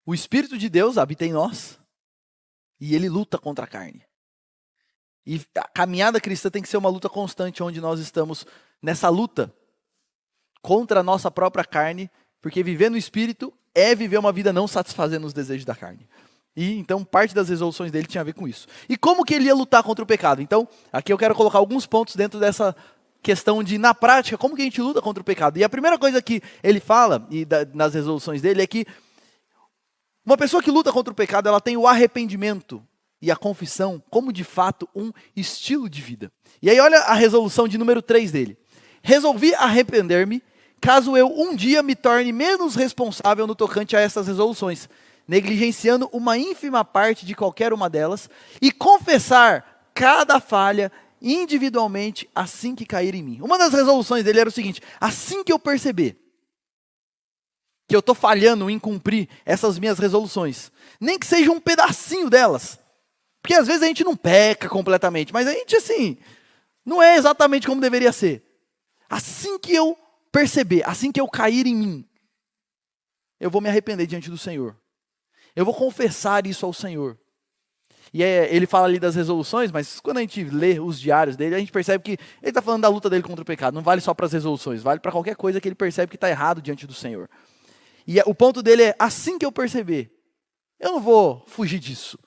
O Espírito de Deus habita em nós e ele luta contra a carne. E a caminhada cristã tem que ser uma luta constante, onde nós estamos nessa luta contra a nossa própria carne, porque viver no Espírito é viver uma vida não satisfazendo os desejos da carne. E então parte das resoluções dele tinha a ver com isso. E como que ele ia lutar contra o pecado? Então, aqui eu quero colocar alguns pontos dentro dessa questão de, na prática, como que a gente luta contra o pecado. E a primeira coisa que ele fala, nas resoluções dele, é que uma pessoa que luta contra o pecado, ela tem o arrependimento e a confissão como, de fato, um estilo de vida. E aí olha a resolução de número 3 dele. Resolvi arrepender-me, caso eu um dia me torne menos responsável no tocante a essas resoluções, negligenciando uma ínfima parte de qualquer uma delas, e confessar cada falha individualmente assim que cair em mim. Uma das resoluções dele era o seguinte: assim que eu perceber que eu estou falhando em cumprir essas minhas resoluções, nem que seja um pedacinho delas, porque às vezes a gente não peca completamente, mas a gente, assim, não é exatamente como deveria ser. Assim que eu perceber, assim que eu cair em mim, eu vou me arrepender diante do Senhor. Eu vou confessar isso ao Senhor. E ele fala ali das resoluções, mas quando a gente lê os diários dele, a gente percebe que ele está falando da luta dele contra o pecado. Não vale só para as resoluções, vale para qualquer coisa que ele percebe que está errado diante do Senhor. E o ponto dele é, assim que eu perceber, eu não vou fugir disso.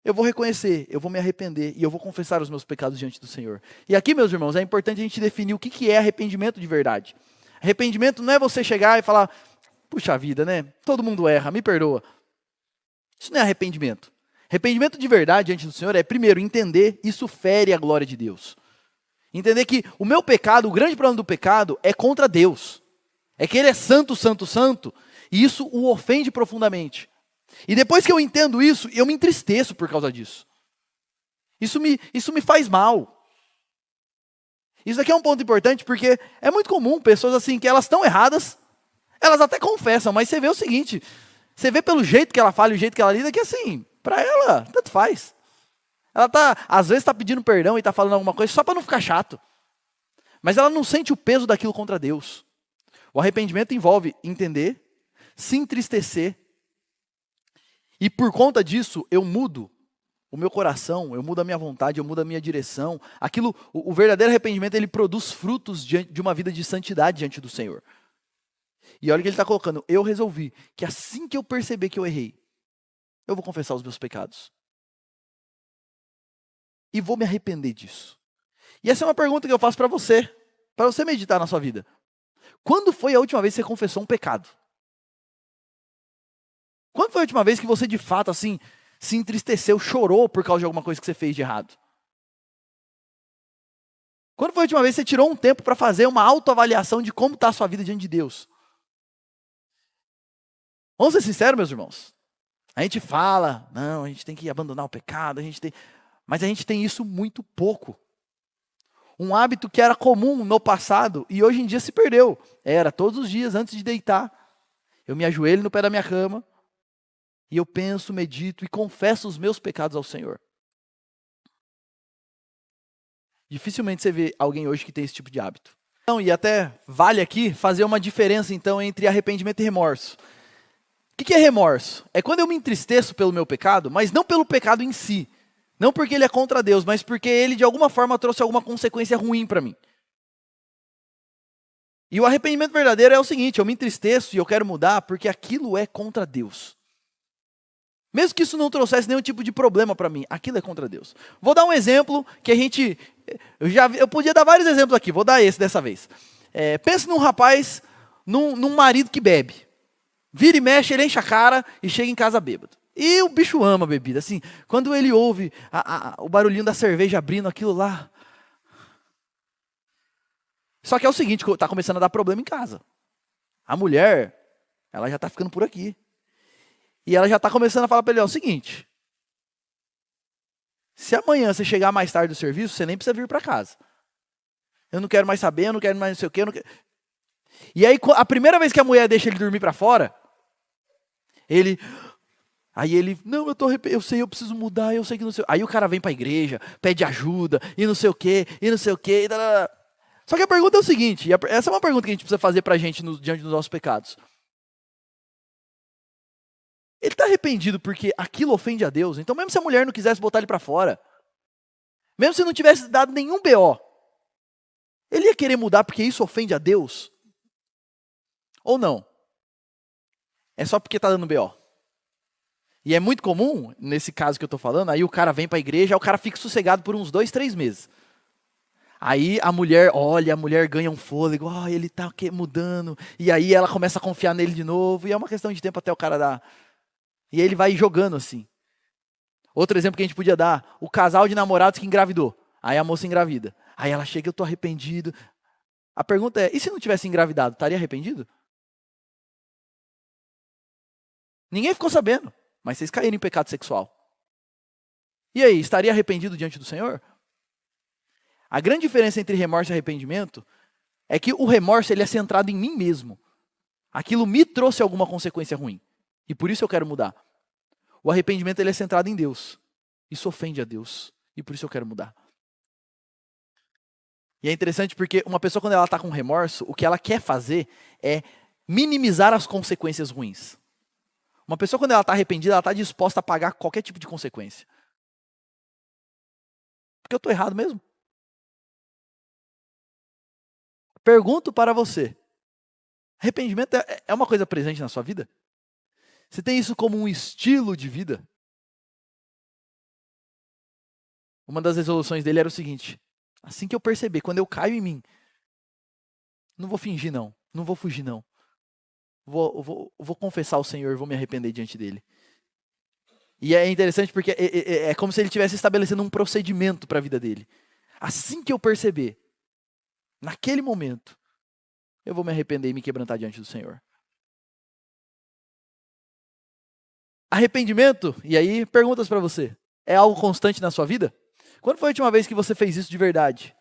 Eu vou reconhecer, eu vou me arrepender e eu vou confessar os meus pecados diante do Senhor. E aqui, meus irmãos, é importante a gente definir o que é arrependimento de verdade. Arrependimento não é você chegar e falar, puxa vida, né? Todo mundo erra, me perdoa. Isso não é arrependimento. Arrependimento de verdade diante do Senhor é, primeiro, entender isso fere a glória de Deus. Entender que o meu pecado, o grande problema do pecado é contra Deus. É que Ele é santo, santo, santo, e isso o ofende profundamente. E depois que eu entendo isso, eu me entristeço por causa disso. Isso me faz mal. Isso aqui é um ponto importante, porque é muito comum pessoas assim, que elas estão erradas, elas até confessam, mas você vê o seguinte, você vê pelo jeito que ela fala e o jeito que ela lida, que assim, para ela, tanto faz. Ela às vezes está pedindo perdão e está falando alguma coisa só para não ficar chato. Mas ela não sente o peso daquilo contra Deus. O arrependimento envolve entender, se entristecer, e por conta disso eu mudo o meu coração, eu mudo a minha vontade, eu mudo a minha direção. O verdadeiro arrependimento, ele produz frutos de uma vida de santidade diante do Senhor. E olha o que ele está colocando, eu resolvi que assim que eu perceber que eu errei, eu vou confessar os meus pecados. E vou me arrepender disso. E essa é uma pergunta que eu faço para você meditar na sua vida. Quando foi a última vez que você confessou um pecado? Quando foi a última vez que você de fato assim se entristeceu, chorou por causa de alguma coisa que você fez de errado? Quando foi a última vez que você tirou um tempo para fazer uma autoavaliação de como está a sua vida diante de Deus? Vamos ser sinceros, meus irmãos. A gente fala, não, a gente tem que abandonar o pecado, mas a gente tem isso muito pouco. Um hábito que era comum no passado e hoje em dia se perdeu. Era todos os dias antes de deitar, eu me ajoelho no pé da minha cama e eu penso, medito e confesso os meus pecados ao Senhor. Dificilmente você vê alguém hoje que tem esse tipo de hábito. Então, e até vale aqui fazer uma diferença então entre arrependimento e remorso. O que é remorso? É quando eu me entristeço pelo meu pecado, mas não pelo pecado em si. Não porque ele é contra Deus, mas porque ele de alguma forma trouxe alguma consequência ruim para mim. E o arrependimento verdadeiro é o seguinte, eu me entristeço e eu quero mudar porque aquilo é contra Deus. Mesmo que isso não trouxesse nenhum tipo de problema para mim, aquilo é contra Deus. Vou dar um exemplo que eu podia dar vários exemplos aqui, vou dar esse dessa vez. Pense num rapaz, num marido que bebe. Vira e mexe, ele enche a cara e chega em casa bêbado. E o bicho ama a bebida, assim, quando ele ouve o barulhinho da cerveja abrindo aquilo lá. Só que é o seguinte, está começando a dar problema em casa. A mulher, ela já está ficando por aqui. E ela já está começando a falar para ele, o seguinte, se amanhã você chegar mais tarde do serviço, você nem precisa vir para casa. Eu não quero mais saber, eu não quero mais não sei o quê. E aí, a primeira vez que a mulher deixa ele dormir para fora, Aí ele, não, eu sei, eu preciso mudar, eu sei que não sei. Aí o cara vem para a igreja, pede ajuda, e não sei o quê, e não sei o quê. Só que a pergunta é o seguinte, essa é uma pergunta que a gente precisa fazer para a gente diante dos nossos pecados. Ele está arrependido porque aquilo ofende a Deus. Então, mesmo se a mulher não quisesse botar ele para fora, mesmo se não tivesse dado nenhum BO, ele ia querer mudar porque isso ofende a Deus? Ou não? É só porque está dando BO. E é muito comum, nesse caso que eu estou falando, aí o cara vem para a igreja, aí o cara fica sossegado por uns 2, 3 meses. Aí a mulher olha, a mulher ganha um fôlego, ele está mudando, e aí ela começa a confiar nele de novo, e é uma questão de tempo até o cara dar. E aí ele vai jogando assim. Outro exemplo que a gente podia dar, o casal de namorados que engravidou. Aí a moça engravida. Aí ela chega, eu estou arrependido. A pergunta é, e se não tivesse engravidado, estaria arrependido? Ninguém ficou sabendo, mas vocês caíram em pecado sexual. E aí, estaria arrependido diante do Senhor? A grande diferença entre remorso e arrependimento é que o remorso ele é centrado em mim mesmo. Aquilo me trouxe alguma consequência ruim. E por isso eu quero mudar. O arrependimento ele é centrado em Deus. Isso ofende a Deus. E por isso eu quero mudar. E é interessante porque uma pessoa quando ela está com remorso, o que ela quer fazer é minimizar as consequências ruins. Uma pessoa quando ela está arrependida, ela está disposta a pagar qualquer tipo de consequência. Porque eu estou errado mesmo. Pergunto para você. Arrependimento é uma coisa presente na sua vida? Você tem isso como um estilo de vida? Uma das resoluções dele era o seguinte: assim que eu perceber, quando eu caio em mim, não vou fingir não, não vou fugir não. Vou confessar ao Senhor, vou me arrepender diante dele. E é interessante porque é como se ele estivesse estabelecendo um procedimento para a vida dele. Assim que eu perceber, naquele momento, eu vou me arrepender e me quebrantar diante do Senhor. Arrependimento, e aí perguntas para você, é algo constante na sua vida? Quando foi a última vez que você fez isso de verdade?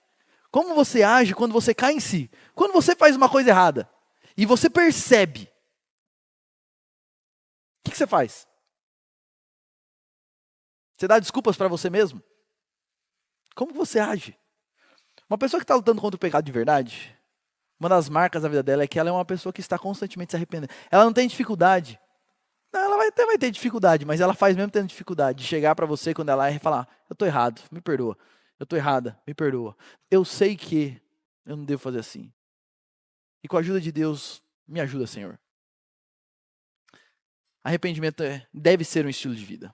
Como você age quando você cai em si? Quando você faz uma coisa errada e você percebe, o que você faz? Você dá desculpas para você mesmo? Como você age? Uma pessoa que está lutando contra o pecado de verdade, uma das marcas da vida dela é que ela é uma pessoa que está constantemente se arrependendo. Ela não tem dificuldade. Não, ela vai ter dificuldade, mas ela faz mesmo tendo dificuldade de chegar para você quando ela erra e falar, eu estou errado, me perdoa. Eu estou errada, me perdoa. Eu sei que eu não devo fazer assim. E com a ajuda de Deus, me ajuda, Senhor. Arrependimento deve ser um estilo de vida.